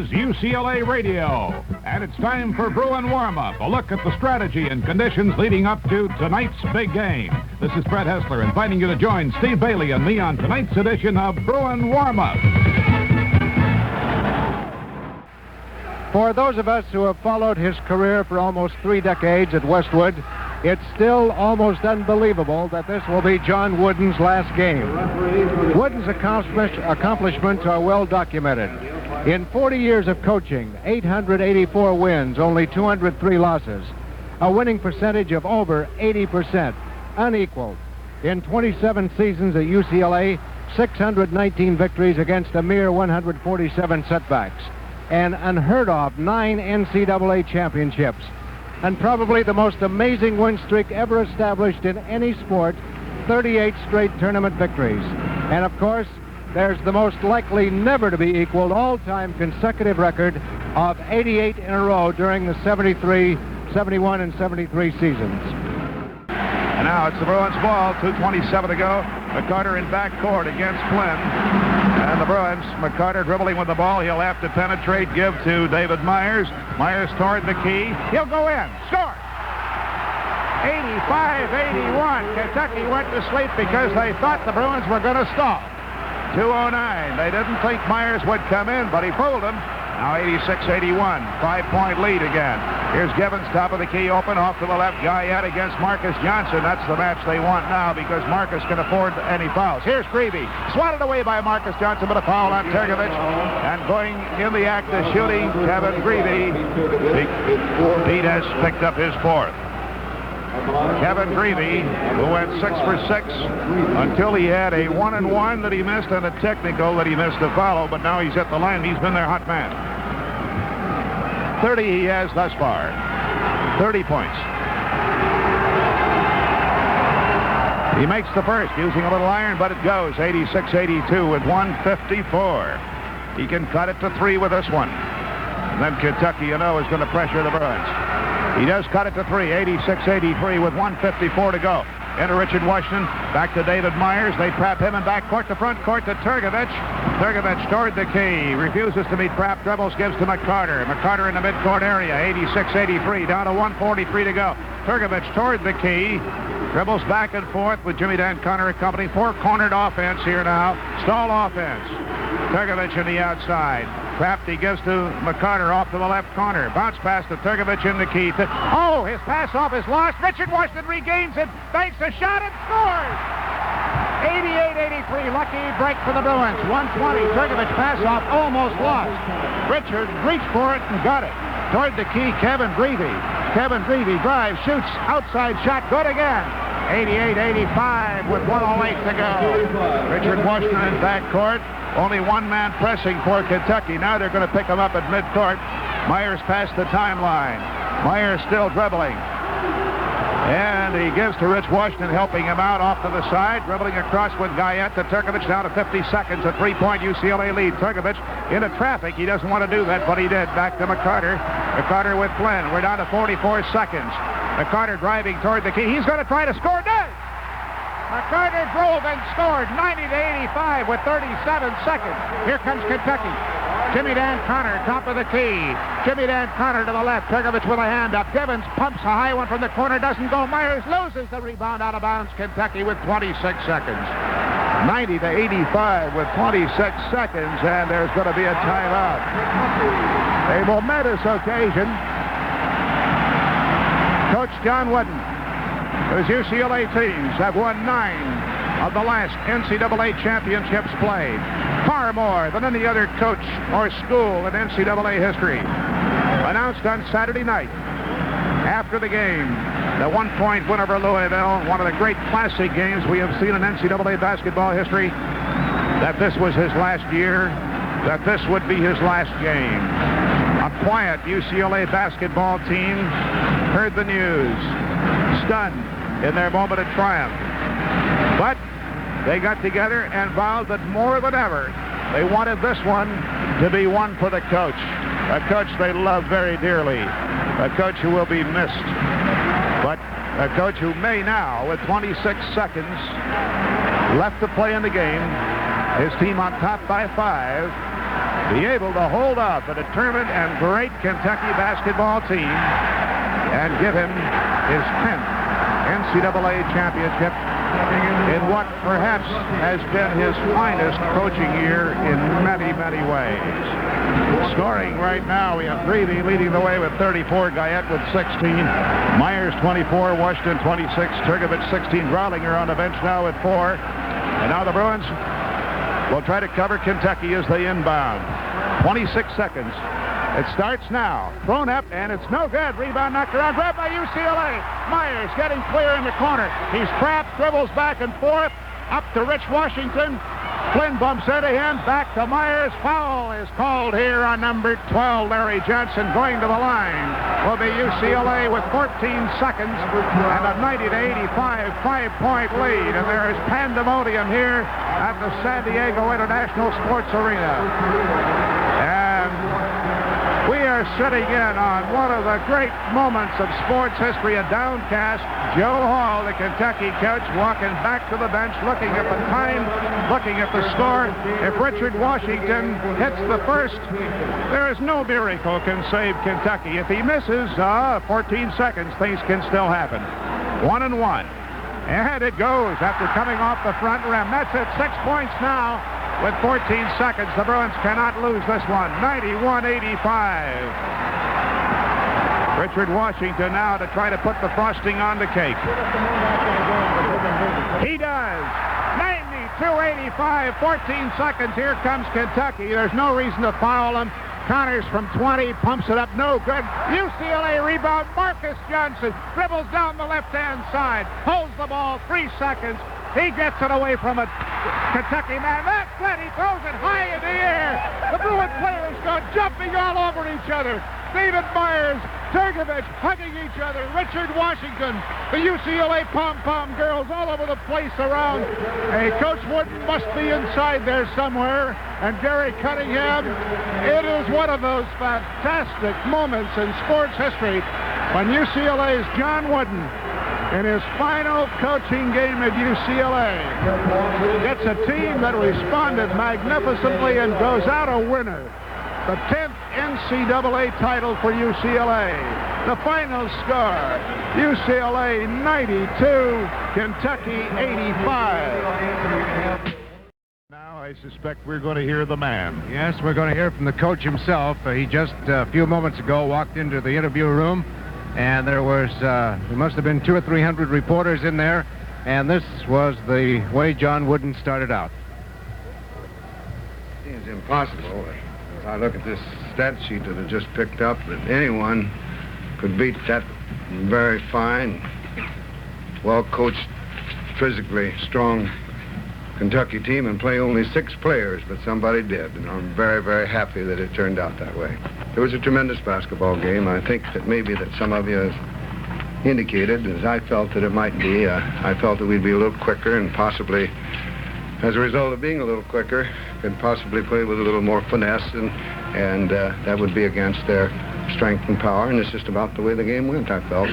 is UCLA Radio, and it's time for Bruin Warm-Up, a look at the strategy and conditions leading up to tonight's big game. This is Fred Hessler inviting you to join Steve Bailey and me on tonight's edition of Bruin Warm-Up. For those of us who have followed his career for almost 3 decades at Westwood, it's still almost unbelievable that this will be John Wooden's last game. Wooden's accomplishments are well documented. In 40 years of coaching, 884 wins, only 203 losses. A winning percentage of over 80%, unequaled. In 27 seasons at UCLA, 619 victories against a mere 147 setbacks. An unheard of 9 NCAA championships. And probably the most amazing win streak ever established in any sport, 38 straight tournament victories. And of course, there's the most likely never to be equaled all-time consecutive record of 88 in a row during the 73, 71, and 73 seasons. And now it's the Bruins ball, 2:27 to go. McCarter in backcourt against Flynn. And the Bruins, McCarter dribbling with the ball. He'll have to penetrate, give to David Myers. Myers toward the key. He'll go in. Score! 85-81. Kentucky went to sleep because they thought the Bruins were going to stall. 2:09. They didn't think Myers would come in, but he fooled them. Now 86-81. 5-point lead again. Here's Givens, top of the key, open off to the left. Guyette against Marcus Johnson. That's the match they want now because Marcus can afford any fouls. Here's Greavy. Swatted away by Marcus Johnson, but a foul on Tergovich. And going in the act of shooting, Kevin Greavy. Pete has picked up his 4th. Kevin Greavy, who went 6 for 6 until he had a 1-and-1 that he missed and a technical that he missed to follow, but now he's at the line. He's been their hot man. 30 he has thus far. 30 points. He makes the first using a little iron, but it goes 86-82 with 1:54. He can cut it to 3 with this one. And then Kentucky, is going to pressure the Bruins. He does cut it to 3, 86-83 with 1:54 to go. Into Richard Washington, back to David Myers. They trap him in backcourt to front court to Tergovich. Tergovich toward the key, refuses to meet Prapp, dribbles, gives to McCarter. McCarter in the midcourt area, 86-83, down to 1:43 to go. Tergovich toward the key, dribbles back and forth with Jimmy Dan Connor accompanying. 4-cornered offense here now, stall offense. Tergovich in the outside. Trapped, he gives to McCarter off to the left corner. Bounce pass to Tergovich in the key. His pass off is lost. Richard Washington regains it, banks a shot and scores! 88-83, lucky break for the Bruins. 1:20, Tergovich pass off, almost lost. Richard reached for it and got it. Toward the key, Kevin Greavy. Kevin Greavy drives, shoots, outside shot, good again. 88-85 with 1:08 to go. Richard Washington in backcourt. Only one man pressing for Kentucky. Now they're going to pick him up at midcourt. Myers past the timeline. Myers still dribbling. And he gives to Rich Washington, helping him out off to the side. Dribbling across with Guyette to Tergovich. Down to 50 seconds. A 3-point UCLA lead. Tergovich into traffic. He doesn't want to do that, but he did. Back to McCarter. McCarter with Flynn. We're down to 44 seconds. McCarter driving toward the key. He's going to try to score. Does! McCarter drove and scored 90-85 with 37 seconds. Here comes Kentucky. Jimmy Dan Connor, top of the key. Jimmy Dan Connor to the left. Tergovich with a hand up. Givens pumps a high one from the corner. Doesn't go. Myers loses the rebound out of bounds. Kentucky with 26 seconds. 90-85 with 26 seconds, and there's going to be a timeout. A momentous occasion. Coach John Wooden. His UCLA teams have won 9 of the last NCAA championships played. Far more than any other coach or school in NCAA history. Announced on Saturday night after the game, the 1-point win over Louisville, one of the great classic games we have seen in NCAA basketball history, that this was his last year, that this would be his last game. A quiet UCLA basketball team heard the news, stunned in their moment of triumph. But they got together and vowed that more than ever, they wanted this one to be one for the coach. A coach they love very dearly. A coach who will be missed. But a coach who may now, with 26 seconds left to play in the game, his team on top by 5, be able to hold out the determined and great Kentucky basketball team and give him his 10th NCAA championship in what perhaps has been his finest coaching year in many, many ways. Scoring right now, we have Greavy leading the way with 34, Guyette with 16, Myers 24, Washington 26, Turgovich 16, Growlinger on the bench now with 4. And now the Bruins will try to cover Kentucky as they inbound. 26 seconds. It starts now. Thrown up, and it's no good. Rebound knocked around. Grabbed by UCLA. Myers getting clear in the corner. He's trapped, dribbles back and forth. Up to Rich Washington. Flynn bumps into him. Back to Myers. Foul is called here on number 12, Larry Johnson. Going to the line will be UCLA with 14 seconds and a 90-85 5-point lead. And there is pandemonium here at the San Diego International Sports Arena. And we are sitting in on one of the great moments of sports history, a downcast Joe Hall, the Kentucky coach, walking back to the bench, looking at the time, looking at the score. If Richard Washington hits the first, there is no miracle can save Kentucky. If he misses 14 seconds, things can still happen. 1-1. And it goes after coming off the front rim. That's it, 6 points now. With 14 seconds, the Bruins cannot lose this one. 91-85. Richard Washington now to try to put the frosting on the cake. He does. 92-85, 14 seconds. Here comes Kentucky. There's no reason to foul him. Connors from 20, pumps it up, no good. UCLA rebound, Marcus Johnson dribbles down the left-hand side, holds the ball, 3 seconds. He gets it away from a Kentucky man. That's it. He throws it high in the air. The Bruin players go jumping all over each other. David Myers, Turgovich hugging each other. Richard Washington, the UCLA pom-pom girls all over the place around. Hey, Coach Wooden must be inside there somewhere. And Gary Cunningham, it is one of those fantastic moments in sports history when UCLA's John Wooden, in his final coaching game at UCLA, gets a team that responded magnificently and goes out a winner. The 10th NCAA title for UCLA. The final score, UCLA 92, Kentucky 85. Now I suspect we're going to hear the man. Yes, we're going to hear from the coach himself. He just a few moments ago walked into the interview room, and there must have been 200 or 300 reporters in there, and this was the way John Wooden started out. It's impossible, as I look at this stat sheet that I just picked up, that anyone could beat that very fine, well-coached, physically strong Kentucky team and play only 6 players, but somebody did, and I'm very, very happy that it turned out that way. It was a tremendous basketball game. I think that maybe that some of you indicated, as I felt that it might be, I felt that we'd be a little quicker and possibly, as a result of being a little quicker, could possibly play with a little more finesse, and that would be against their strength and power, and it's just about the way the game went, I felt.